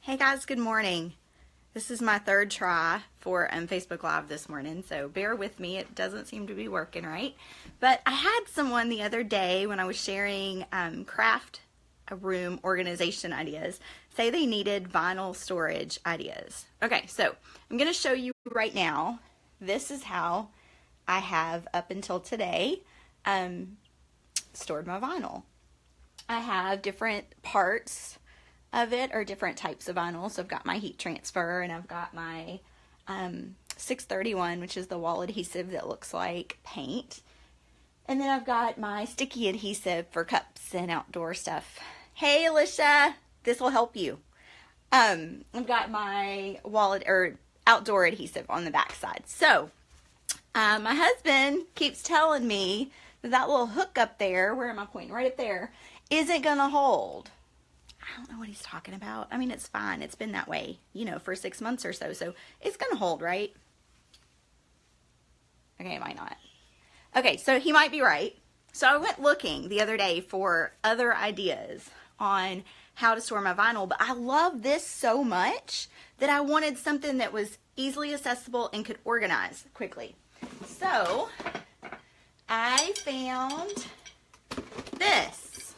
Hey guys, good morning. This is my third try for Facebook Live this morning, so bear with me. It doesn't seem to be working right. But I had someone the other day when I was sharing craft room organization ideas say they needed vinyl storage ideas. Okay, so I'm going to show you right now. This is how I have up until today stored my vinyl. I have different parts of it, or different types of vinyl. So I've got my heat transfer, and I've got my 631, which is the wall adhesive that looks like paint. And then I've got my sticky adhesive for cups and outdoor stuff. Hey Alicia, this will help you. I've got my outdoor adhesive on the back side. So my husband keeps telling me that little hook up there, where am I pointing? Right up there, isn't gonna hold. I don't know what he's talking about. I mean, it's fine. It's been that way, for 6 months or so. So it's going to hold, right? Okay, it might not. Okay, so he might be right. So I went looking the other day for other ideas on how to store my vinyl. But I love this so much that I wanted something that was easily accessible and could organize quickly. So I found this.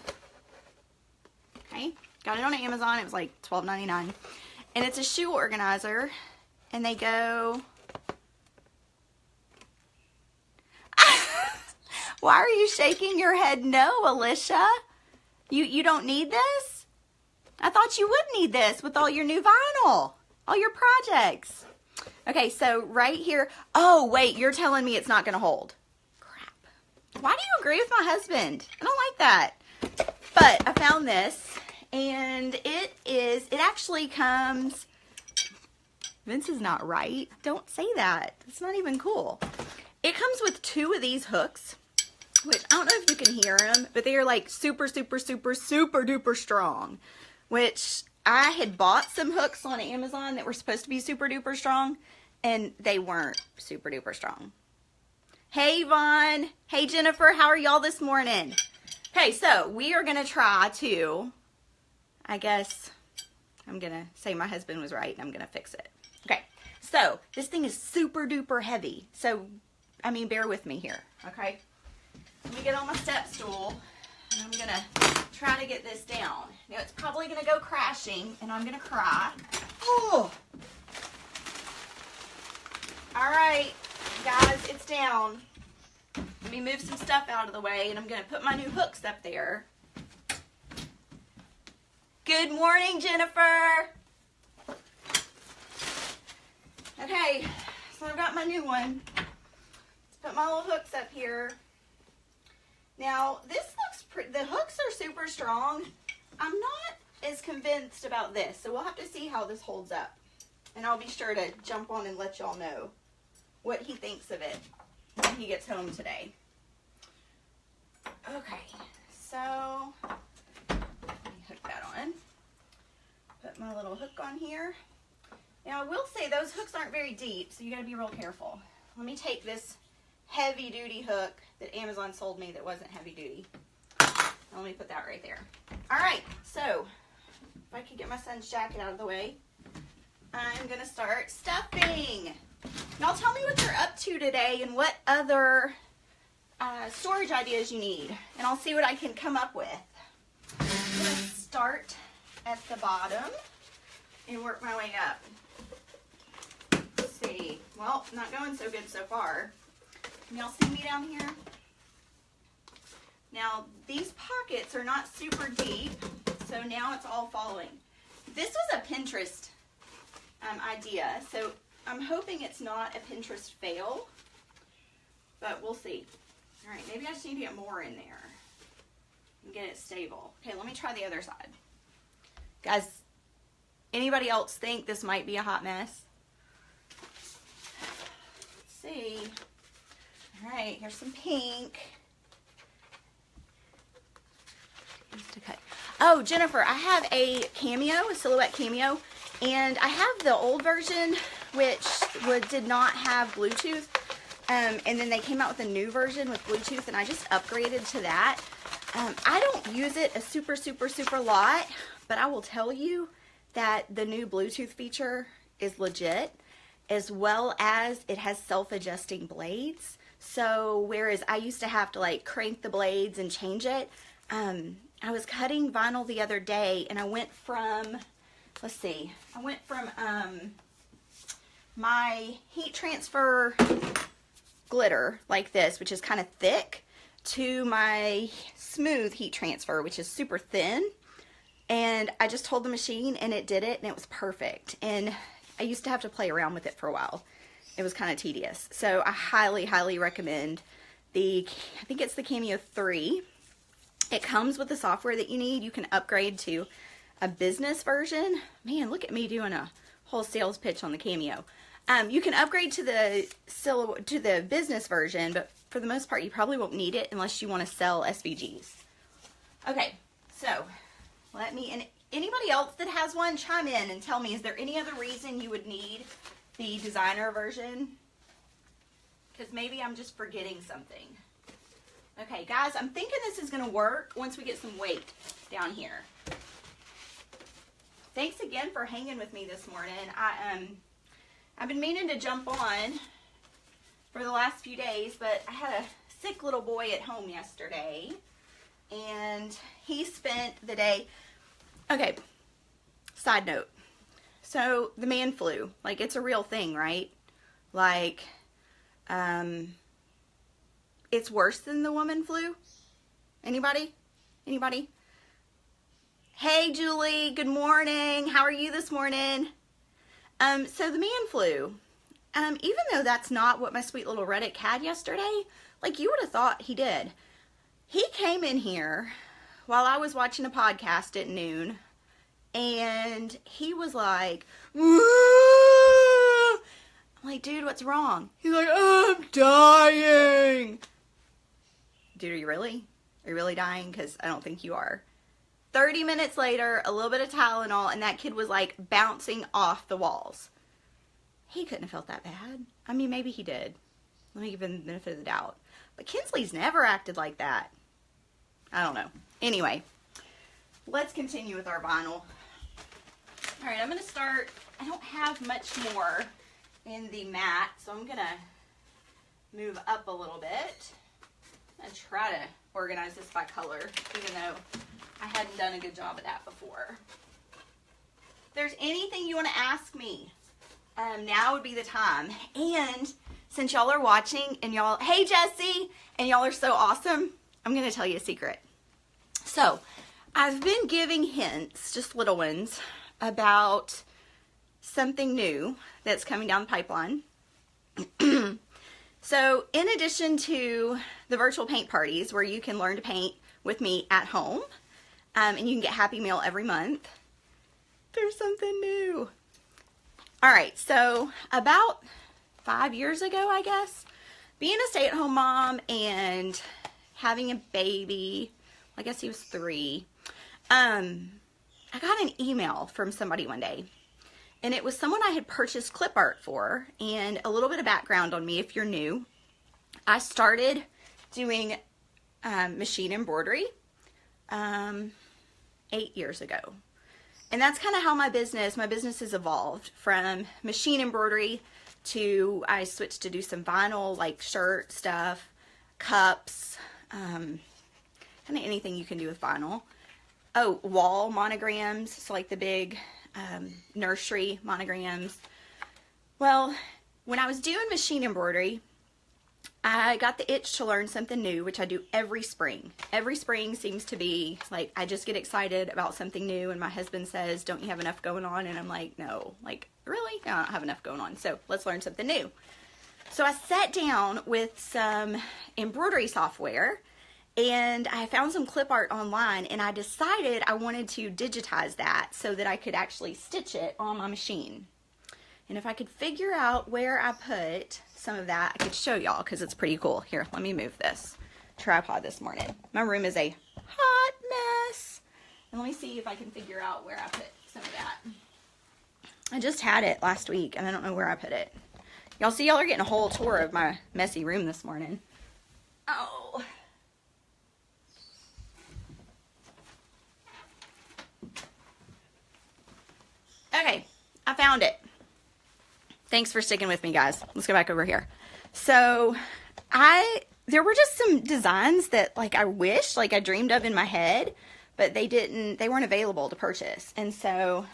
Okay. Got it on Amazon. It was like $12.99. And it's a shoe organizer. And they go... Why are you shaking your head no, Alicia? You don't need this? I thought you would need this with all your new vinyl. All your projects. Okay, so right here... Oh, wait. You're telling me it's not going to hold. Crap. Why do you agree with my husband? I don't like that. But I found this... And it actually comes, Vince is not right. Don't say that. It's not even cool. It comes with 2 of these hooks, which I don't know if you can hear them, but they are like super, super, super, super duper strong, which I had bought some hooks on Amazon that were supposed to be super duper strong, and they weren't super duper strong. Hey, Vaughn. Hey, Jennifer. How are y'all this morning? Okay, so we are going to try to... I guess I'm going to say my husband was right and I'm going to fix it. Okay, so this thing is super duper heavy. So, I mean, bear with me here, okay? Let me get on my step stool and I'm going to try to get this down. Now, it's probably going to go crashing and I'm going to cry. Oh! All right, guys, it's down. Let me move some stuff out of the way and I'm going to put my new hooks up there. Good morning, Jennifer. Okay, so I've got my new one. Let's put my little hooks up here. Now, this looks pretty, the hooks are super strong. I'm not as convinced about this, so we'll have to see how this holds up. And I'll be sure to jump on and let y'all know what he thinks of it when he gets home today. Okay, so... hook that on. Put my little hook on here. Now I will say those hooks aren't very deep, so you gotta be real careful. Let me take this heavy duty hook that Amazon sold me that wasn't heavy duty. Let me put that right there. Alright, so if I could get my son's jacket out of the way, I'm gonna start stuffing. Y'all tell me what you're up to today and what other storage ideas you need, and I'll see what I can come up with. I'm going to start at the bottom and work my way up. Let's see. Well, not going so good so far. Can y'all see me down here? Now, these pockets are not super deep, so now it's all following. This was a Pinterest idea, so I'm hoping it's not a Pinterest fail, but we'll see. All right, maybe I just need to get more in there and get it stable. Okay, let me try the other side. Guys, anybody else think this might be a hot mess? Let's see. All right, here's some pink. To cut. Oh, Jennifer, I have a Cameo, a silhouette Cameo, and I have the old version, which did not have Bluetooth. And then they came out with a new version with Bluetooth, and I just upgraded to that. I don't use it a super lot, but I will tell you that the new Bluetooth feature is legit, as well as it has self-adjusting blades. So whereas I used to have to like crank the blades and change it, I was cutting vinyl the other day and I went from, let's see, my heat transfer glitter like this, which is kind of thick, to my smooth heat transfer, which is super thin. And I just told the machine and it did it and it was perfect. And I used to have to play around with it for a while. It was kind of tedious. So I highly, highly recommend I think it's the Cameo 3. It comes with the software that you need. You can upgrade to a business version. Man, look at me doing a whole sales pitch on the Cameo. You can upgrade to the business version, but for the most part, you probably won't need it unless you want to sell SVGs. Okay, so and anybody else that has one, chime in and tell me, is there any other reason you would need the designer version? Because maybe I'm just forgetting something. Okay, guys, I'm thinking this is going to work once we get some weight down here. Thanks again for hanging with me this morning. I've been meaning to jump on for the last few days, but I had a sick little boy at home yesterday, and he spent the day. Okay, side note. So the man flu, like, it's a real thing, right? Like, it's worse than the woman flu. Anybody? Anybody? Hey, Julie, good morning. How are you this morning? So the man flu, even though that's not what my sweet little Reddick had yesterday, like, you would have thought he did. He came in here while I was watching a podcast at noon, and he was like, "Woo!" I'm like, dude, what's wrong? He's like, I'm dying. Dude, are you really? Are you really dying? Because I don't think you are. 30 minutes later, a little bit of Tylenol, and that kid was like bouncing off the walls. He couldn't have felt that bad. I mean, maybe he did. Let me give him the benefit of the doubt. But Kinsley's never acted like that. I don't know. Anyway, let's continue with our vinyl. All right, I'm going to start. I don't have much more in the mat, so I'm going to move up a little bit and try to organize this by color, even though I hadn't done a good job of that before. If there's anything you want to ask me, now would be the time. And since y'all are watching and y'all, hey Jesse, and y'all are so awesome, I'm going to tell you a secret. So, I've been giving hints, just little ones, about something new that's coming down the pipeline. So, in addition to the virtual paint parties where you can learn to paint with me at home, and you can get Happy Meal every month, there's something new. All right, so about 5 years ago, I guess, being a stay-at-home mom and having a baby, I guess he was 3, I got an email from somebody one day. And it was someone I had purchased clip art for. And a little bit of background on me if you're new. I started doing machine embroidery 8 years ago. And that's kind of how my business has evolved. From machine embroidery to I switched to do some vinyl, like shirt stuff, cups, kind of anything you can do with vinyl. Oh, wall monograms, so like the big nursery monograms. Well, when I was doing machine embroidery, I got the itch to learn something new, which I do every spring. Every spring seems to be like I just get excited about something new, and my husband says, don't you have enough going on? And I'm like, no, like, really? No, I don't have enough going on, so let's learn something new. So I sat down with some embroidery software, and I found some clip art online, and I decided I wanted to digitize that so that I could actually stitch it on my machine. And if I could figure out where I put some of that, I could show y'all because it's pretty cool. Here, let me move this tripod this morning. My room is a hot mess. And let me see if I can figure out where I put some of that. I just had it last week, and I don't know where I put it. Y'all see, y'all are getting a whole tour of my messy room this morning. Oh. Okay, I found it. Thanks for sticking with me, guys. Let's go back over here. So there were just some designs that like I wish, like I dreamed of in my head, but they weren't available to purchase. And so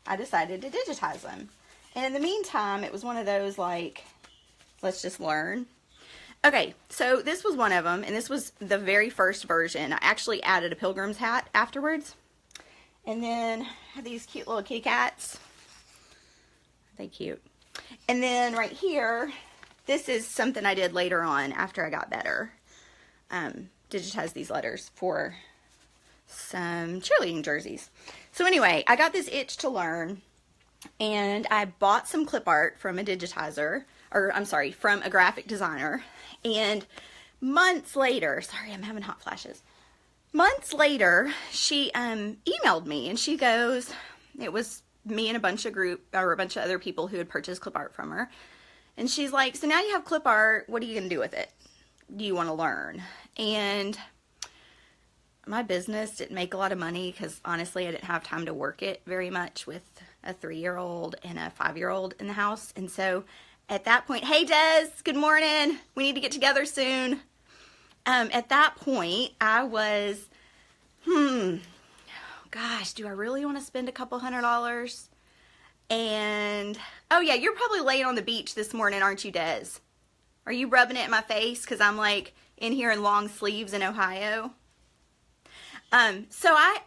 I decided to digitize them. And in the meantime, it was one of those like, let's just learn. Okay, so this was one of them, and this was the very first version. I actually added a pilgrim's hat afterwards. And then I have these cute little kitty cats. Aren't they cute? And then right here, this is something I did later on after I got better. Digitize these letters for some cheerleading jerseys. So anyway, I got this itch to learn, and I bought some clip art from a digitizer, or I'm sorry, from a graphic designer. And months later, sorry, I'm having hot flashes. Months later, she emailed me, and she goes, it was me and a bunch of other people who had purchased clip art from her. And she's like, so now you have clip art, what are you going to do with it? Do you want to learn? And my business didn't make a lot of money because honestly, I didn't have time to work it very much with a 3-year-old and a 5-year-old in the house. And so at that point, hey Des, good morning. We need to get together soon. At that point, I was, gosh, do I really want to spend a couple $100? And, oh yeah, you're probably laying on the beach this morning, aren't you, Des? Are you rubbing it in my face because I'm like in here in long sleeves in Ohio? So I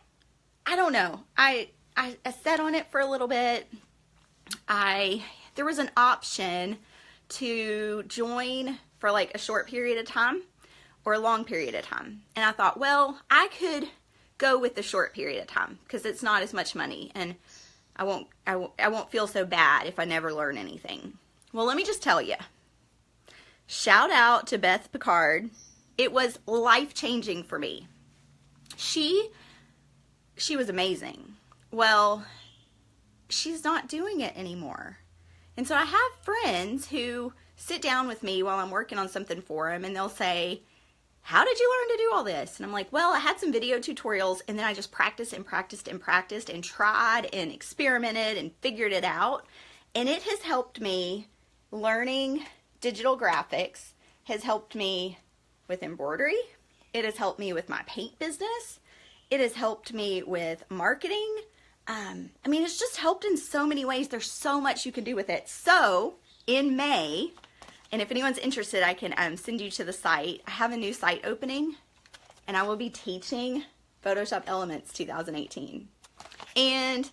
don't know. I sat on it for a little bit. There was an option to join for like a short period of time or a long period of time. And I thought, well, I could go with the short period of time because it's not as much money and I won't feel so bad if I never learn anything. Well, let me just tell you. Shout out to Beth Picard. It was life-changing for me. She was amazing. Well, she's not doing it anymore. And so I have friends who sit down with me while I'm working on something for them and they'll say, how did you learn to do all this? And I'm like, well, I had some video tutorials and then I just practiced and practiced and practiced and tried and experimented and figured it out. And it has helped me. Learning digital graphics has helped me with embroidery. It has helped me with my paint business. It has helped me with marketing. I mean, it's just helped in so many ways. There's so much you can do with it. So in May, and if anyone's interested, I can send you to the site. I have a new site opening, and I will be teaching Photoshop Elements 2018. And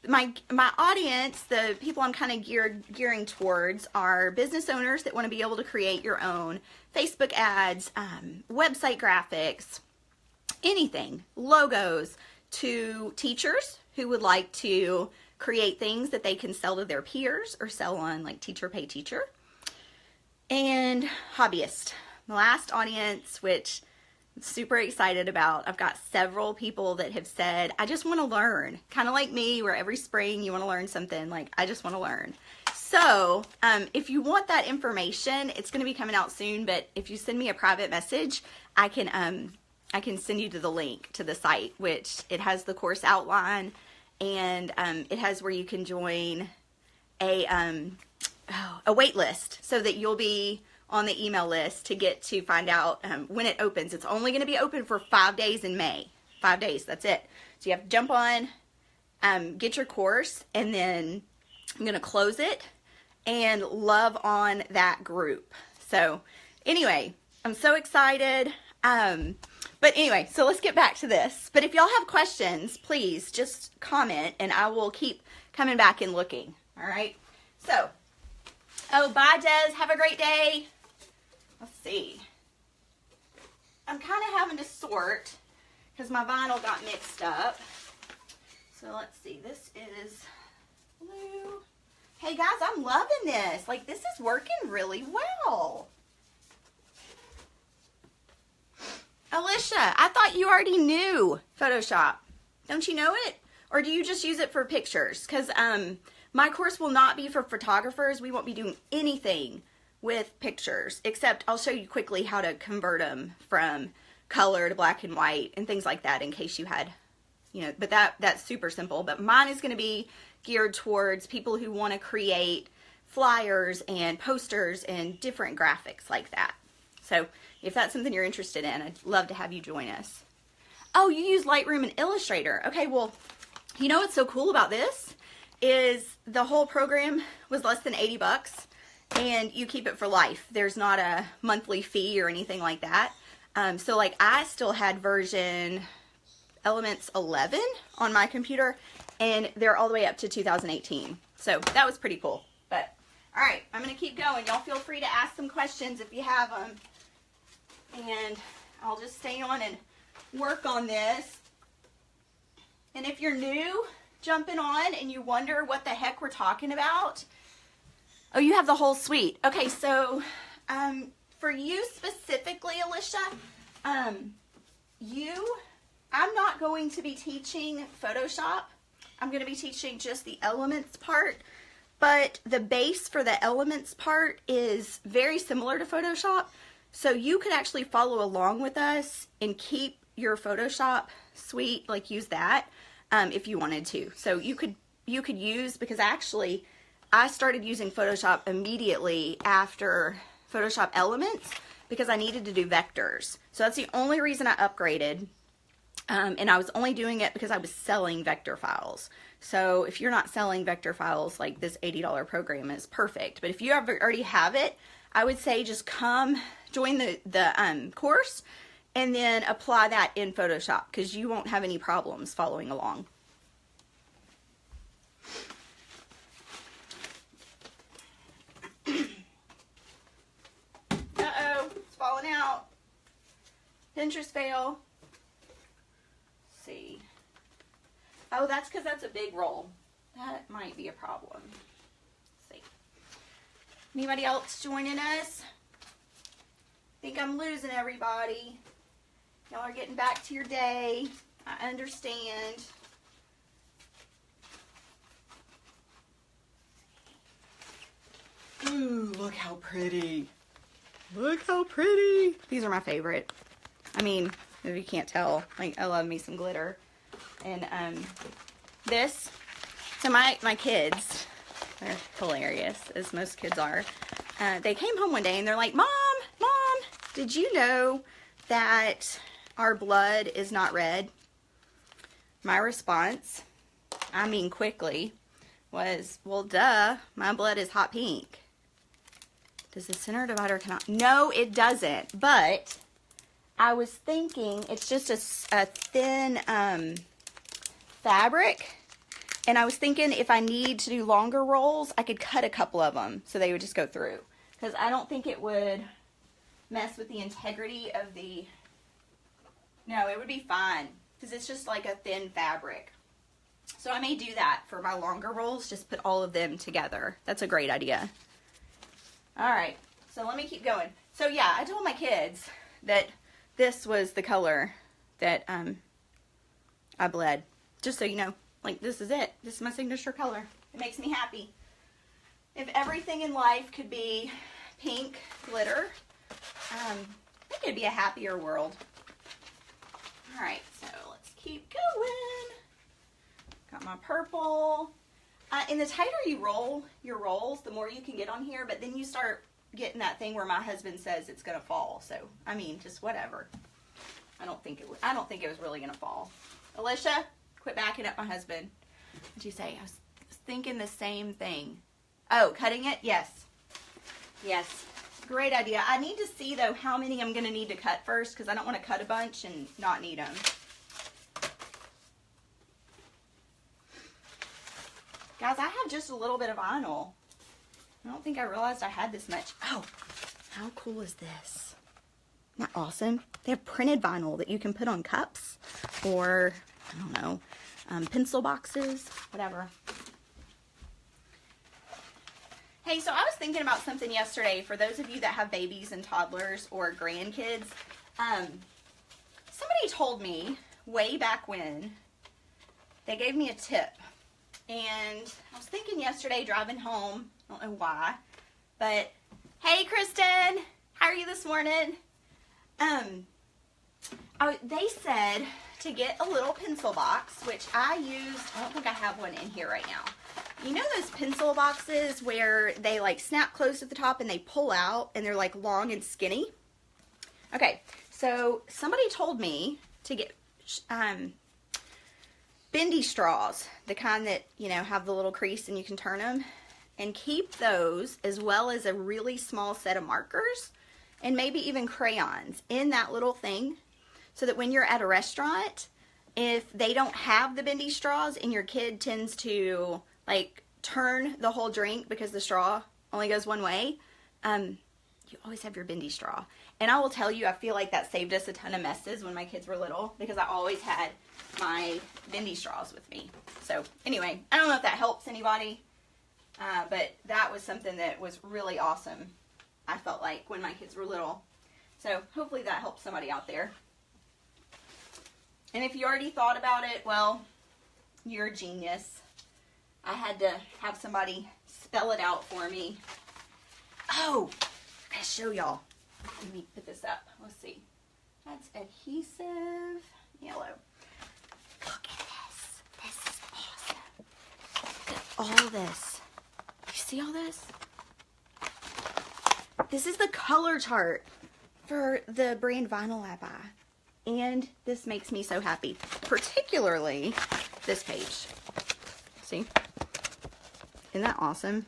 my audience, the people I'm kind of gearing towards, are business owners that want to be able to create your own Facebook ads, website graphics, anything, logos, to teachers who would like to create things that they can sell to their peers or sell on like Teacher Pay Teacher. And hobbyist, the last audience, which I'm super excited about. I've got several people that have said, I just want to learn. Kind of like me, where every spring you want to learn something. Like, I just want to learn. So if you want that information, it's going to be coming out soon. But if you send me a private message, I can send you to the link to the site, which it has the course outline, and it has where you can join a wait list so that you'll be on the email list to get to find out when it opens. It's only going to be open for 5 days in May. 5 days, that's it. So you have to jump on, get your course, and then I'm going to close it and love on that group. So anyway, I'm so excited. But anyway, so let's get back to this. But if y'all have questions, please just comment and I will keep coming back and looking. All right. So, oh, bye, Des. Have a great day. Let's see. I'm kind of having to sort because my vinyl got mixed up. So let's see. This is blue. Hey, guys, I'm loving this. Like, this is working really well. Alicia, I thought you already knew Photoshop. Don't you know it? Or do you just use it for pictures? Because my course will not be for photographers. We won't be doing anything with pictures, except I'll show you quickly how to convert them from color to black and white and things like that in case you had you know, but that's super simple. But mine is going to be geared towards people who want to create flyers and posters and different graphics like that. So if that's something you're interested in, I'd love to have you join us. Oh, you use Lightroom and Illustrator. Okay, well, you know what's so cool about this is the whole program was less than 80 bucks and you keep it for life. There's not a monthly fee or anything like that. So like I still had version Elements 11 on my computer and they're all the way up to 2018. So that was pretty cool. But all right, I'm going to keep going. Y'all feel free to ask some questions if you have them. And I'll just stay on and work on this. And if you're new jumping on and you wonder what the heck we're talking about, oh, you have the whole suite. Okay, so for you specifically, Alicia, I'm not going to be teaching Photoshop. I'm going to be teaching just the elements part, but the base for the elements part is very similar to Photoshop. So you could actually follow along with us and keep your Photoshop suite, like use that if you wanted to. So you could use, because actually I started using Photoshop immediately after Photoshop Elements because I needed to do vectors. So that's the only reason I upgraded. And I was only doing it because I was selling vector files. So if you're not selling vector files, like this $80 program is perfect. But if you already have it, I would say just come join the course and then apply that in Photoshop because you won't have any problems following along. Uh-oh, it's falling out. Pinterest fail. Let's see. Oh, that's because that's a big roll. That might be a problem. Let's see. Anybody else joining us? Think I'm losing everybody. Y'all are getting back to your day. I understand. Ooh, look how pretty. Look how pretty. These are my favorite. I mean, if you can't tell, like I love me some glitter. And this, so my kids, they're hilarious, as most kids are. They came home one day and they're like, Mom, did you know that our blood is not red? My response, I mean quickly, was, well, duh, my blood is hot pink. Does the center divider come out? No, it doesn't. But I was thinking it's just a thin fabric. And I was thinking if I need to do longer rolls, I could cut a couple of them so they would just go through. Because I don't think it would mess with the integrity of the... No, it would be fine. Because it's just like a thin fabric. So I may do that for my longer rolls. Just put all of them together. That's a great idea. Alright, so let me keep going. So yeah, I told my kids that this was the color that I bled. Just so you know, like this is it. This is my signature color. It makes me happy. If everything in life could be pink glitter, I think it'd be a happier world. Alright, so let's keep going. Got my purple. And the tighter you roll your rolls, the more you can get on here, but then you start getting that thing where my husband says it's gonna fall. So, I mean, just whatever. I don't think it was really gonna fall. Alicia, quit backing up my husband. What'd you say? I was thinking the same thing. Oh, cutting it? Yes. Yes. Great idea. I need to see, though, how many I'm going to need to cut first because I don't want to cut a bunch and not need them. Guys, I have just a little bit of vinyl. I don't think I realized I had this much. Oh, how cool is this? Isn't that awesome? They have printed vinyl that you can put on cups or, I don't know, pencil boxes, whatever. Hey, so I was thinking about something yesterday for those of you that have babies and toddlers or grandkids. Somebody told me way back when, they gave me a tip. And I was thinking yesterday driving home, I don't know why, but hey Kristen, how are you this morning? They said to get a little pencil box, which I used. I don't think I have one in here right now. You know those pencil boxes where they like snap closed at the top and they pull out and they're like long and skinny? Okay, so somebody told me to get Bendy Straws, the kind that, you know, have the little crease and you can turn them, and keep those as well as a really small set of markers and maybe even crayons in that little thing, so that when you're at a restaurant, if they don't have the Bendy Straws and your kid tends to like turn the whole drink because the straw only goes one way, you always have your Bendy Straw. And I will tell you, I feel like that saved us a ton of messes when my kids were little, because I always had my Bendy Straws with me. So anyway, I don't know if that helps anybody, but that was something that was really awesome, I felt like, when my kids were little. So hopefully that helps somebody out there. And if you already thought about it, well, you're a genius. I had to have somebody spell it out for me. Oh, I gotta show y'all. Let me put this up. Let's see. That's adhesive yellow. Look at this. This is awesome. Look at all this. You see all this? This is the color chart for the brand vinyl I buy. And this makes me so happy. Particularly this page. See? Isn't that awesome?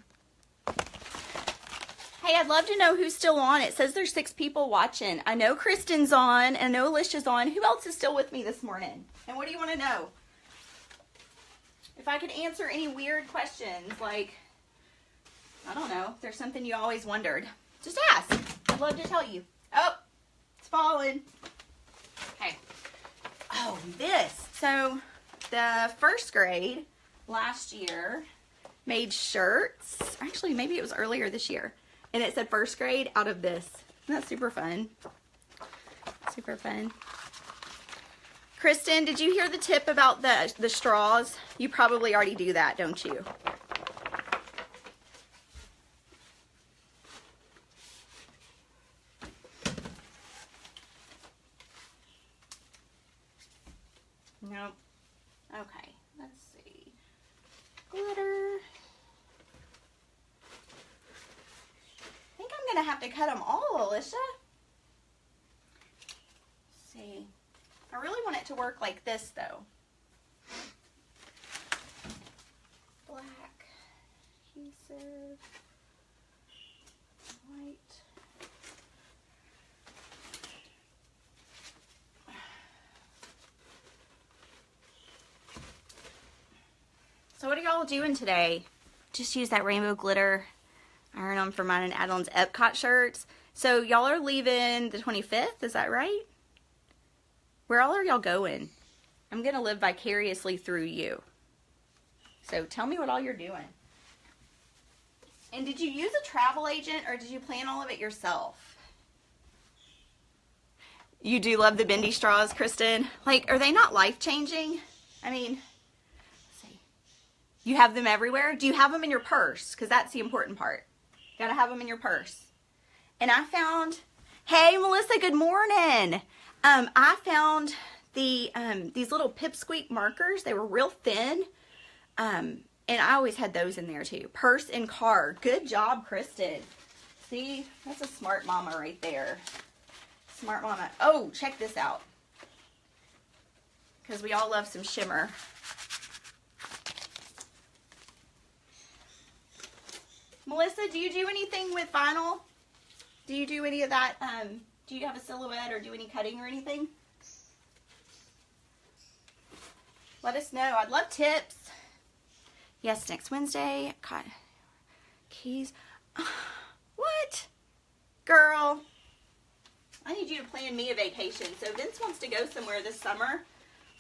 Hey, I'd love to know who's still on. It says there's 6 people watching. I know Kristen's on, and I know Alicia's on. Who else is still with me this morning? And what do you want to know? If I could answer any weird questions, like, I don't know, if there's something you always wondered, just ask. I'd love to tell you. Oh, it's falling. Okay. Oh, this. So, the first grade last year made shirts. Actually, maybe it was earlier this year. And it said first grade out of this. Isn't that super fun? Super fun. Kristen, did you hear the tip about the straws? You probably already do that, don't you? Nope. Okay, let's see. Glitter. I think I'm gonna have to cut them all, Alicia. Let's see. I really want it to work like this, though. Black, adhesive, white. So what are y'all doing today? Just use that rainbow glitter. Iron them for mine and Adeline's Epcot shirts. So y'all are leaving the 25th, is that right? Where all are y'all going? I'm going to live vicariously through you. So tell me what all you're doing. And did you use a travel agent or did you plan all of it yourself? You do love the Bendy Straws, Kristen. Like, are they not life-changing? I mean, let's see. You have them everywhere? Do you have them in your purse? Because that's the important part. You gotta have them in your purse. And I found, hey Melissa, good morning. I found the these little pipsqueak markers. They were real thin. And I always had those in there too. Purse and card. Good job, Kristen. See, that's a smart mama right there. Smart mama. Oh, check this out. Because we all love some shimmer. Melissa, do you do anything with vinyl? Do you do any of that? Do you have a silhouette or do any cutting or anything? Let us know. I'd love tips. Yes, next Wednesday. God. Keys. What? Girl. I need you to plan me a vacation. So Vince wants to go somewhere this summer.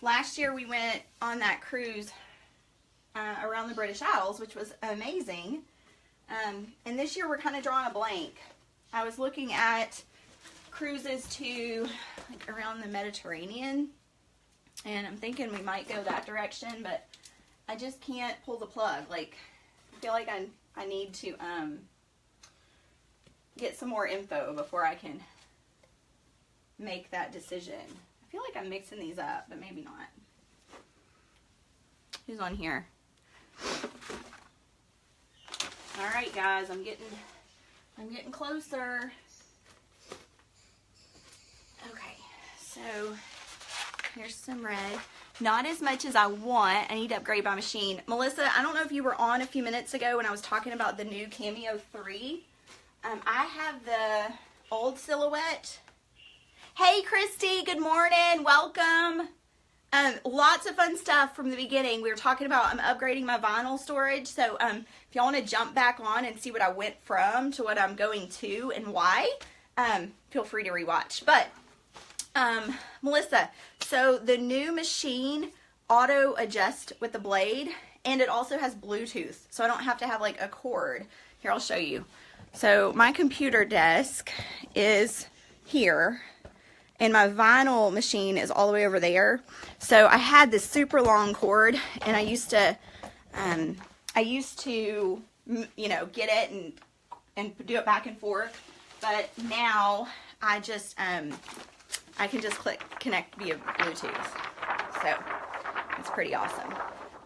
Last year we went on that cruise around the British Isles, which was amazing. And this year we're kind of drawing a blank. I was looking at cruises to like around the Mediterranean, and I'm thinking we might go that direction, but I just can't pull the plug. Like, I feel like I need to get some more info before I can make that decision. I feel like I'm mixing these up, but maybe not. Who's on here? All right, guys, I'm getting closer. Okay, so here's some red. Not as much as I want. I need to upgrade my machine. Melissa, I don't know if you were on a few minutes ago when I was talking about the new Cameo 3. I have the old silhouette. Hey, Kristy, good morning. Welcome. Lots of fun stuff from the beginning. We were talking about I'm upgrading my vinyl storage. So if y'all want to jump back on and see what I went from to what I'm going to and why, feel free to rewatch. But Melissa, so the new machine auto adjusts with the blade, and it also has Bluetooth, so I don't have to have like a cord. Here, I'll show you. So my computer desk is here, and my vinyl machine is all the way over there. So I had this super long cord, and I used to, you know, get it and do it back and forth. But now I just, I can just connect via Bluetooth. So it's pretty awesome.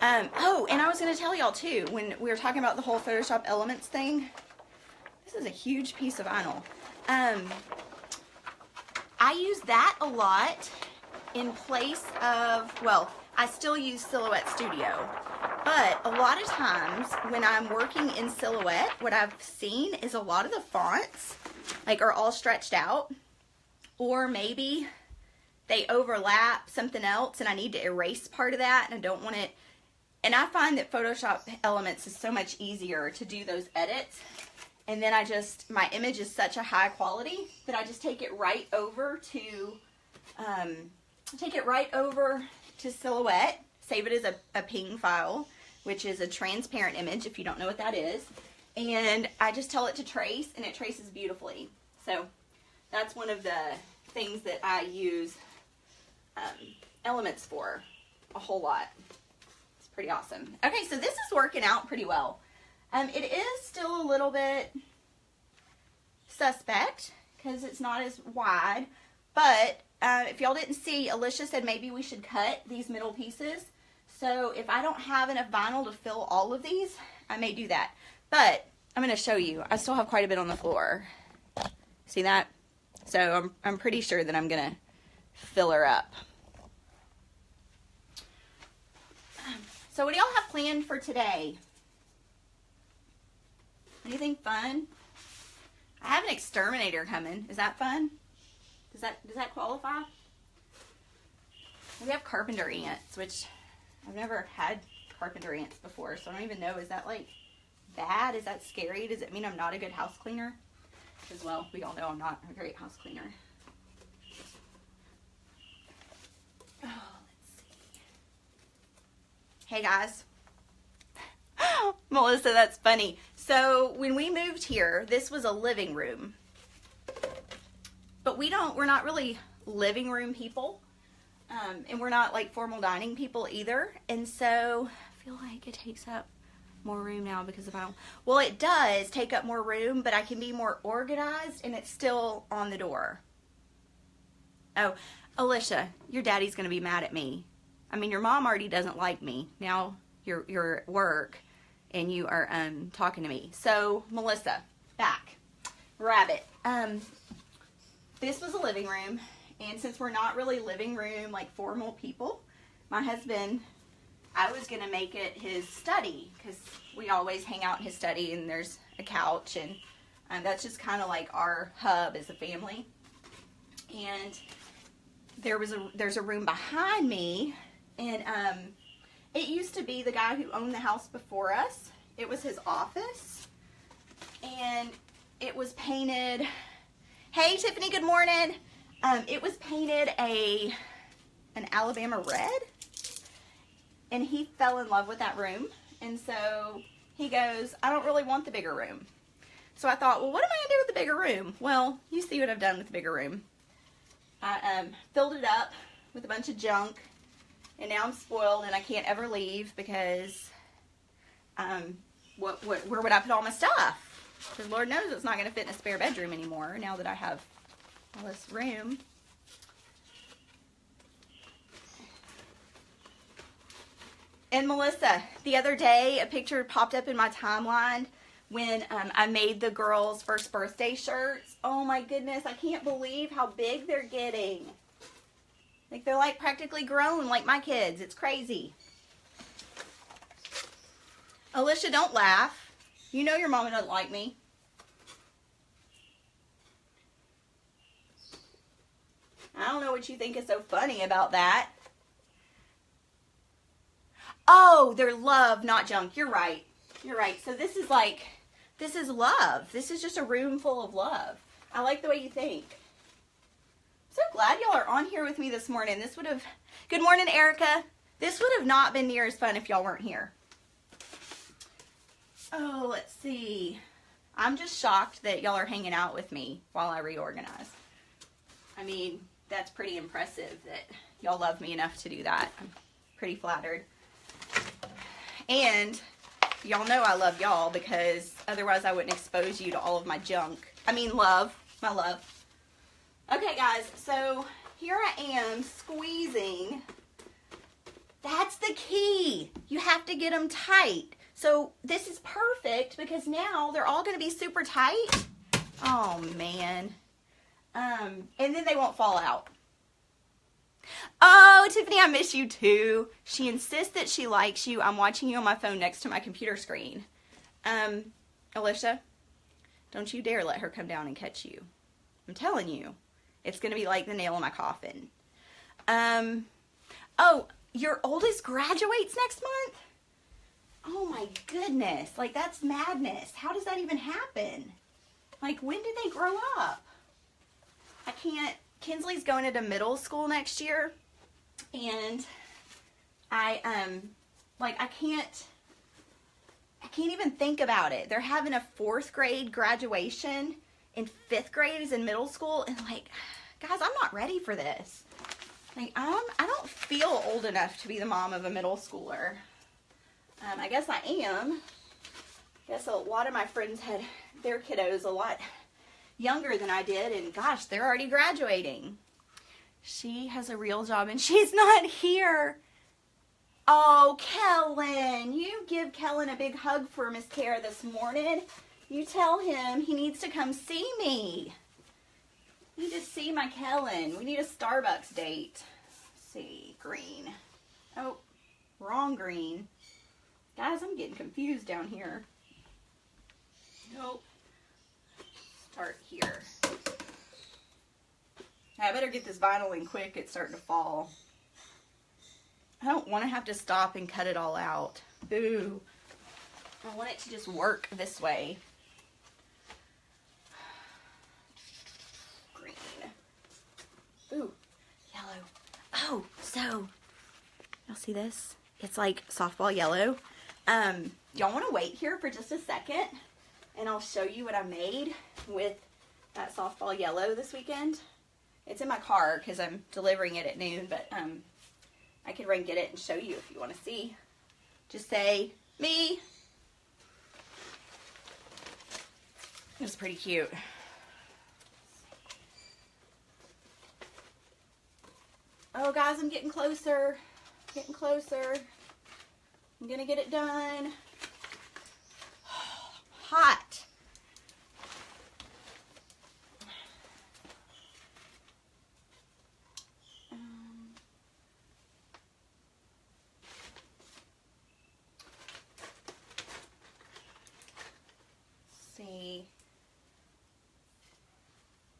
Oh, and I was going to tell y'all too, when we were talking about the whole Photoshop Elements thing, this is a huge piece of vinyl. I use that a lot in place of, well, I still use Silhouette Studio, but a lot of times when I'm working in Silhouette, what I've seen is a lot of the fonts like are all stretched out, or maybe they overlap something else and I need to erase part of that and I don't want it. And I find that Photoshop Elements is so much easier to do those edits. And then my image is such a high quality that I just take it right over to Silhouette, save it as a ping file, which is a transparent image if you don't know what that is. And I just tell it to trace, and it traces beautifully. So that's one of the things that I use Elements for a whole lot. It's pretty awesome. Okay, so this is working out pretty well. It is still a little bit suspect because it's not as wide, but if y'all didn't see, Alicia said maybe we should cut these middle pieces. So if I don't have enough vinyl to fill all of these, I may do that. But I'm going to show you. I still have quite a bit on the floor. See that? So I'm pretty sure that I'm going to fill her up. So what do y'all have planned for today? Anything fun? I have an exterminator coming. Is that fun? Does that qualify? We have carpenter ants, which I've never had carpenter ants before, so I don't even know. Is that like bad? Is that scary? Does it mean I'm not a good house cleaner? Because, well, we all know I'm not a great house cleaner. Oh, let's see. Hey, guys. Melissa, that's funny. So when we moved here, this was a living room. But we're not really living room people. And we're not like formal dining people either. And so I feel like it takes up more room now because of how, well, it does take up more room, but I can be more organized and it's still on the door. Oh, Alicia, your daddy's going to be mad at me. I mean, your mom already doesn't like me. Now you're at work and you are talking to me. So, Melissa, back. Rabbit. This was a living room, and since we're not really living room, like formal people, my husband, I was going to make it his study, because we always hang out in his study, and there's a couch, and that's just kind of like our hub as a family. And there's a room behind me, and it used to be the guy who owned the house before us. It was his office, and it was painted. Hey, Tiffany, good morning. It was painted an Alabama red, and he fell in love with that room, and so he goes, I don't really want the bigger room. So I thought, well, what am I going to do with the bigger room? Well, you see what I've done with the bigger room. I filled it up with a bunch of junk, and now I'm spoiled, and I can't ever leave because where would I put all my stuff? Because Lord knows it's not going to fit in a spare bedroom anymore now that I have all this room. And Melissa, the other day, a picture popped up in my timeline when I made the girls' first birthday shirts. Oh my goodness, I can't believe how big they're getting. Like they're like practically grown like my kids. It's crazy. Alicia, don't laugh. You know your mama doesn't like me. I don't know what you think is so funny about that. Oh, they're love, not junk. You're right. You're right. So this is love. This is just a room full of love. I like the way you think. I'm so glad y'all are on here with me this morning. Good morning, Erica. This would have not been near as fun if y'all weren't here. Oh, let's see. I'm just shocked that y'all are hanging out with me while I reorganize. I mean, that's pretty impressive that y'all love me enough to do that. I'm pretty flattered. And y'all know I love y'all because otherwise I wouldn't expose you to all of my junk. I mean love, my love. Okay guys, so here I am squeezing. That's the key. You have to get them tight. So this is perfect because now they're all going to be super tight. Oh man. And then they won't fall out. Oh, Tiffany, I miss you too. She insists that she likes you. I'm watching you on my phone next to my computer screen. Alicia, don't you dare let her come down and catch you. I'm telling you, it's going to be like the nail in my coffin. Oh, your oldest graduates next month? Oh my goodness. Like, that's madness. How does that even happen? Like, when did they grow up? I can't. Kinsley's going into middle school next year, and I can't even think about it. They're having a 4th grade graduation, and 5th grade is in middle school, and like, guys, I'm not ready for this. Like, I don't feel old enough to be the mom of a middle schooler. I guess I am. I guess a lot of my friends had their kiddos a lot younger than I did, and gosh, they're already graduating. She has a real job and she's not here. Oh, Kellen, you give Kellen a big hug for Miss Kara this morning. You tell him he needs to come see me. I need to see my Kellen. We need a Starbucks date. Let's see, green. Oh, wrong green. Guys, I'm getting confused down here. Nope. Start here. I better get this vinyl in quick. It's starting to fall. I don't want to have to stop and cut it all out. Ooh. I want it to just work this way. Green. Ooh. Yellow. Oh, so y'all see this? It's like softball yellow. Y'all want to wait here for just a second? And I'll show you what I made with that softball yellow this weekend. It's in my car because I'm delivering it at noon, but I can run get it and show you if you want to see. Just say, me. It's pretty cute. Oh, guys, I'm getting closer. Getting closer. I'm going to get it done. Hot. See.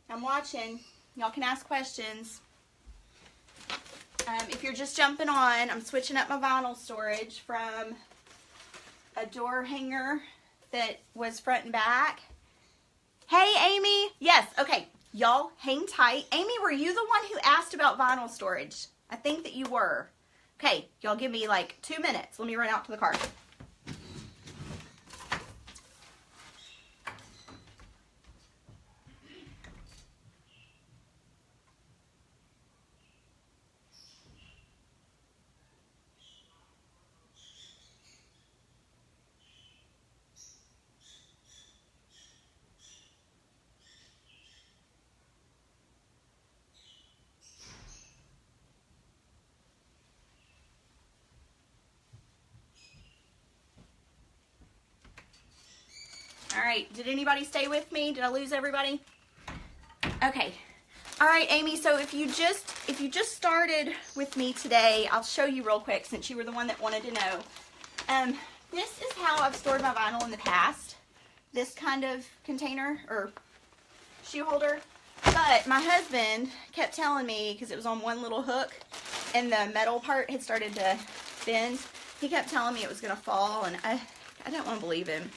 I'm watching. Y'all can ask questions. If you're just jumping on, I'm switching up my vinyl storage from a door hanger that was front and back. Hey, Amy. Yes, okay. Y'all, hang tight. Amy, were you the one who asked about vinyl storage? I think that you were. Okay, y'all give me like 2 minutes. Let me run out to the car. right, did anybody stay with me? Did I lose everybody? Okay. All right, Amy, so if you just started with me today, I'll show you real quick since you were the one that wanted to know. This is how I've stored my vinyl in the past. This kind of container or shoe holder. But my husband kept telling me, because it was on one little hook and the metal part had started to bend, he kept telling me it was going to fall, and I didn't want to believe him.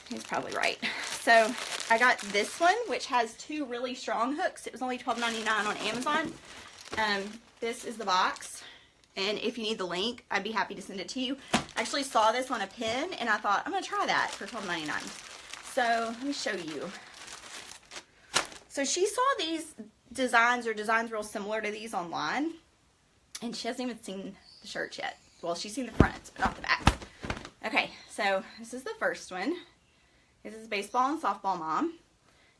He's probably right. So I got this one, which has two really strong hooks. It was only $12.99 on Amazon. This is the box, and if you need the link, I'd be happy to send it to you. I actually saw this on a pin, and I thought, I'm going to try that for $12.99. So let me show you. So she saw these designs real similar to these online, and she hasn't even seen the shirts yet. Well, she's seen the fronts, but not the backs. Okay, so this is the first one. This is Baseball and Softball Mom.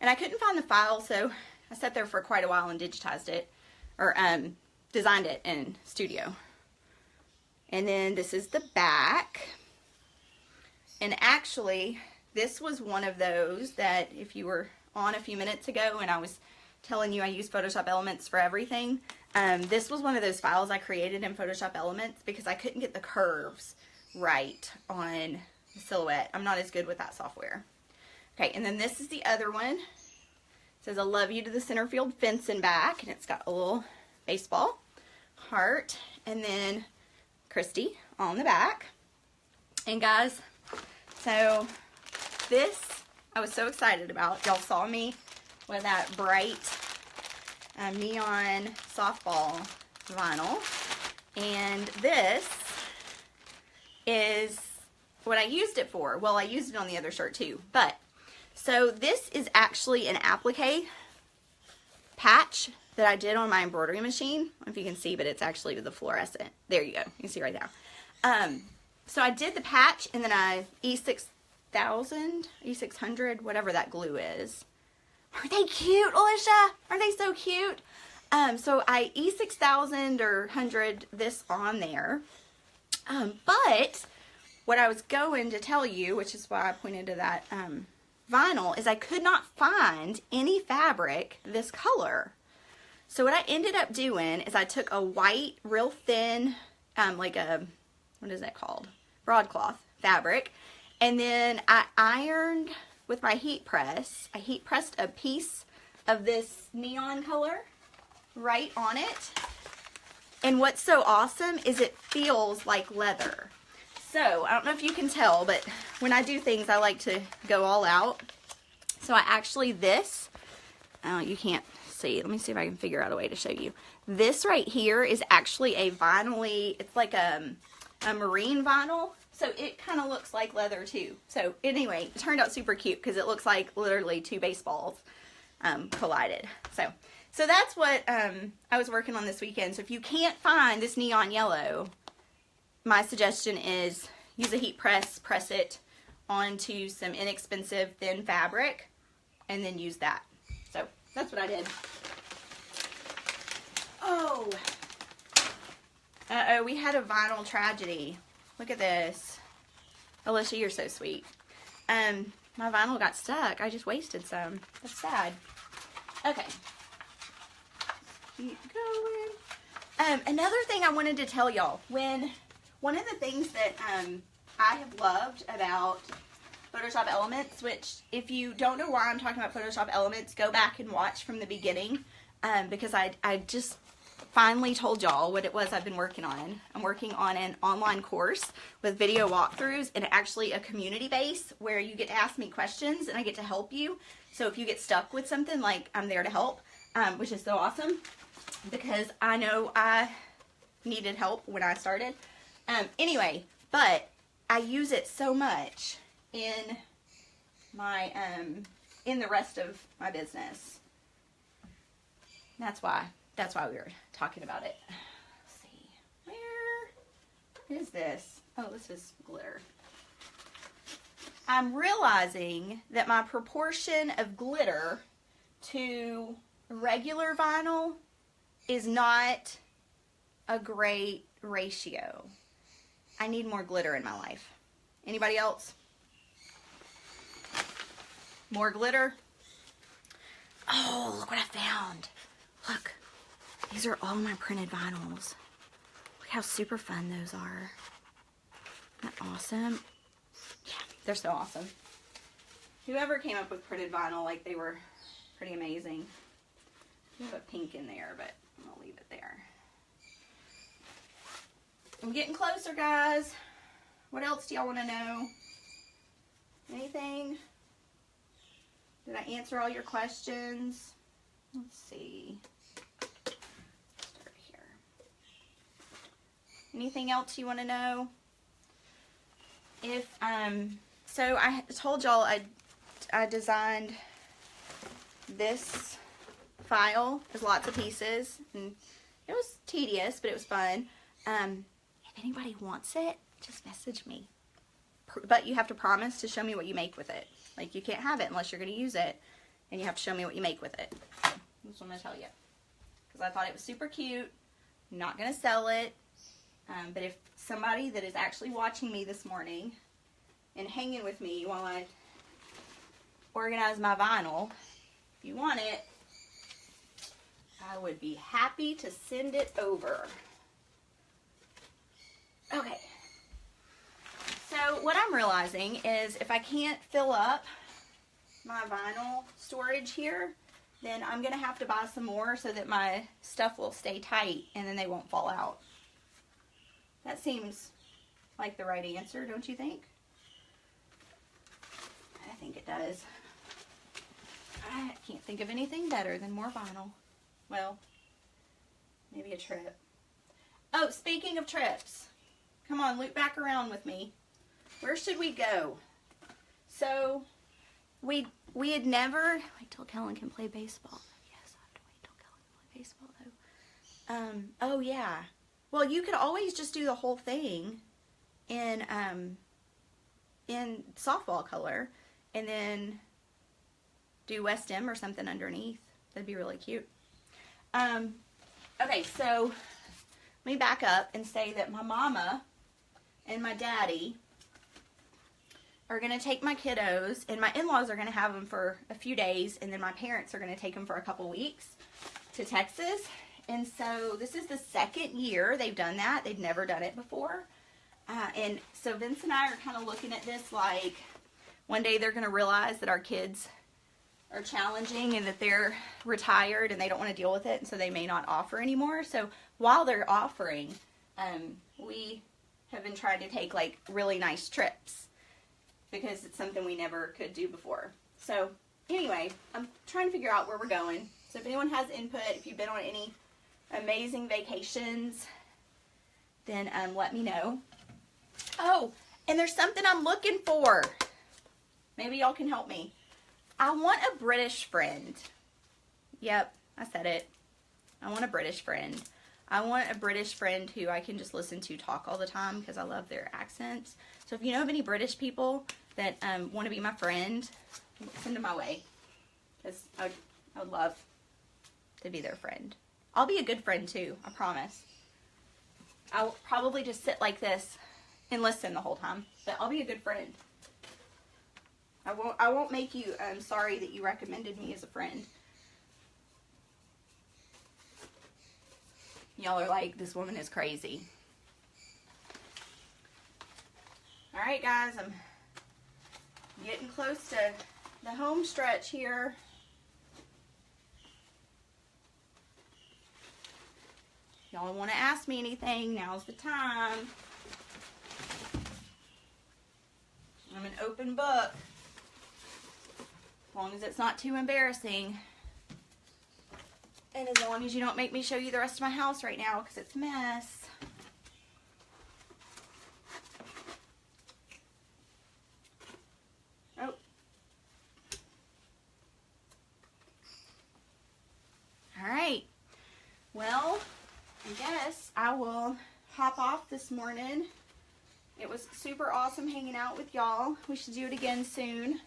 And I couldn't find the file, so I sat there for quite a while and digitized it, or designed it in Studio. And then this is the back. And actually, this was one of those that if you were on a few minutes ago and I was telling you I use Photoshop Elements for everything, this was one of those files I created in Photoshop Elements because I couldn't get the curves right on the silhouette. I'm not as good with that software. Okay, and then this is the other one. It says, I love you to the center field fence and back, and it's got a little baseball heart, and then Kristy on the back. And guys, so this I was so excited about. Y'all saw me with that bright neon softball vinyl, and this is what I used it for. Well, I used it on the other shirt too, but so this is actually an applique patch that I did on my embroidery machine. I don't know if you can see, but it's actually the fluorescent. There you go. You can see right now. So I did the patch, and then I E6000, E600, whatever that glue is. Aren't they cute, Alicia? Aren't they so cute? So I E6000 or 100 this on there. But what I was going to tell you, which is why I pointed to that vinyl, is I could not find any fabric this color. So what I ended up doing is I took a white, real thin, like a, what is that called? Broadcloth fabric. And then I ironed with my heat press. I heat pressed a piece of this neon color right on it. And what's so awesome is it feels like leather. So I don't know if you can tell, but when I do things, I like to go all out. So I actually, this, oh, you can't see. Let me see if I can figure out a way to show you. This right here is actually a vinyl-y, it's like a marine vinyl. So it kind of looks like leather too. So anyway, it turned out super cute because it looks like literally two baseballs collided. So that's what I was working on this weekend. So if you can't find this neon yellow, my suggestion is use a heat press, press it onto some inexpensive thin fabric, and then use that. So that's what I did. Oh, uh-oh, we had a vinyl tragedy. Look at this. Alicia, you're so sweet. My vinyl got stuck. I just wasted some. That's sad. Okay. Keep going. Another thing I wanted to tell y'all. One of the things that I have loved about Photoshop Elements, which if you don't know why I'm talking about Photoshop Elements, go back and watch from the beginning, because I just finally told y'all what it was I've been working on. I'm working on an online course with video walkthroughs and actually a community base where you get to ask me questions and I get to help you. So if you get stuck with something, like, I'm there to help, which is so awesome because I know I needed help when I started. Anyway, but I use it so much in my in the rest of my business. That's why we were talking about it. Let's see. Where is this? Oh, this is glitter. I'm realizing that my proportion of glitter to regular vinyl is not a great ratio. I need more glitter in my life. Anybody else? More glitter. Oh, look what I found. Look, these are all my printed vinyls. Look how super fun those are. Isn't that awesome? Yeah, they're so awesome. Whoever came up with printed vinyl, like, they were pretty amazing. I have a pink in there, but I'm gonna leave it there. I'm getting closer, guys. What else do y'all want to know? Anything? Did I answer all your questions? Let's see. Start here. Anything else you want to know? If so I told y'all I designed this file. There's lots of pieces, and it was tedious, but it was fun. If anybody wants it, just message me. But you have to promise to show me what you make with it. Like, you can't have it unless you're going to use it, and you have to show me what you make with it. So, that's what I'm going to tell you. Because I thought it was super cute. I'm not going to sell it. But if somebody that is actually watching me this morning and hanging with me while I organize my vinyl, if you want it, I would be happy to send it over. Okay. So what I'm realizing is if I can't fill up my vinyl storage here, then I'm going to have to buy some more so that my stuff will stay tight and then they won't fall out. That seems like the right answer, don't you think? I think it does. I can't think of anything better than more vinyl. Well, maybe a trip. Oh, speaking of trips, come on, loop back around with me. Where should we go? So, we had never... Wait till Kellen can play baseball. Yes, I have to wait till Kellen can play baseball, though. Oh, yeah. Well, you could always just do the whole thing in softball color, and then do West Em or something underneath. That'd be really cute. Okay, so let me back up and say that my mama and my daddy are going to take my kiddos, and my in-laws are going to have them for a few days, and then my parents are going to take them for a couple weeks to Texas. And so this is the second year they've done that. They've never done it before. And so Vince and I are kind of looking at this like one day they're going to realize that our kids are challenging and that they're retired and they don't want to deal with it, and so they may not offer anymore. So while they're offering, we have been trying to take like really nice trips because it's something we never could do before. So anyway, I'm trying to figure out where we're going. So if anyone has input, if you've been on any amazing vacations, then let me know. Oh, and there's something I'm looking for. Maybe y'all can help me. I want a British friend. Yep, I said it. I want a British friend. I want a British friend who I can just listen to talk all the time because I love their accents. So if you know of any British people that want to be my friend, send them my way. Because I would love to be their friend. I'll be a good friend too, I promise. I'll probably just sit like this and listen the whole time. But I'll be a good friend. I won't make you sorry that you recommended me as a friend. Y'all are like, this woman is crazy. Alright guys, I'm getting close to the home stretch here. Y'all want to ask me anything, now's the time. I'm an open book. As long as it's not too embarrassing. And as long as you don't make me show you the rest of my house right now because it's a mess. Oh. Alright. Well, I guess I will hop off this morning. It was super awesome hanging out with y'all. We should do it again soon.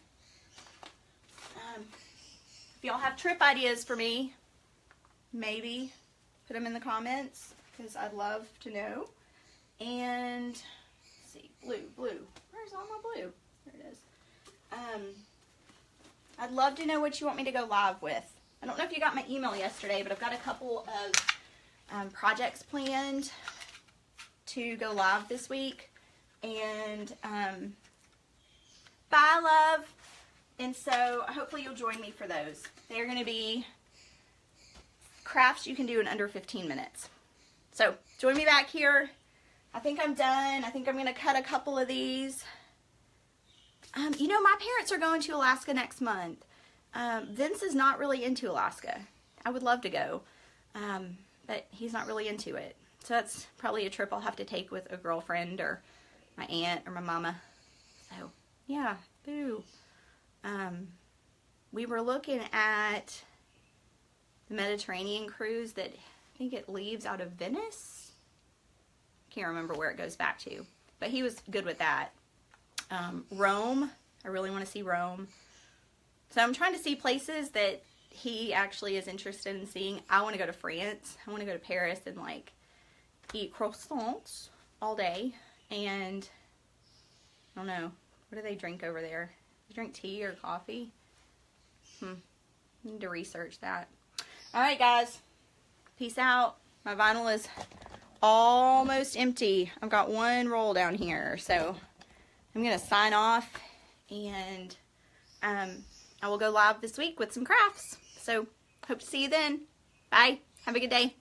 If y'all have trip ideas for me, maybe put them in the comments because I'd love to know. And let's see, blue. Where's all my blue? There it is. I'd love to know what you want me to go live with. I don't know if you got my email yesterday, but I've got a couple of projects planned to go live this week. And bye, love. And so hopefully you'll join me for those. They're going to be crafts you can do in under 15 minutes. So join me back here. I think I'm done. I think I'm going to cut a couple of these. You know, my parents are going to Alaska next month. Vince is not really into Alaska. I would love to go, but he's not really into it. So that's probably a trip I'll have to take with a girlfriend or my aunt or my mama. So, yeah, boo. We were looking at the Mediterranean cruise that I think it leaves out of Venice. Can't remember where it goes back to, but he was good with that. Rome, I really want to see Rome. So I'm trying to see places that he actually is interested in seeing. I want to go to France. I want to go to Paris and like eat croissants all day. And I don't know, what do they drink over there? They drink tea or coffee? Need to research that. Alright guys, peace out. My vinyl is almost empty. I've got one roll down here, so I'm going to sign off, and I will go live this week with some crafts. So hope to see you then. Bye. Have a good day.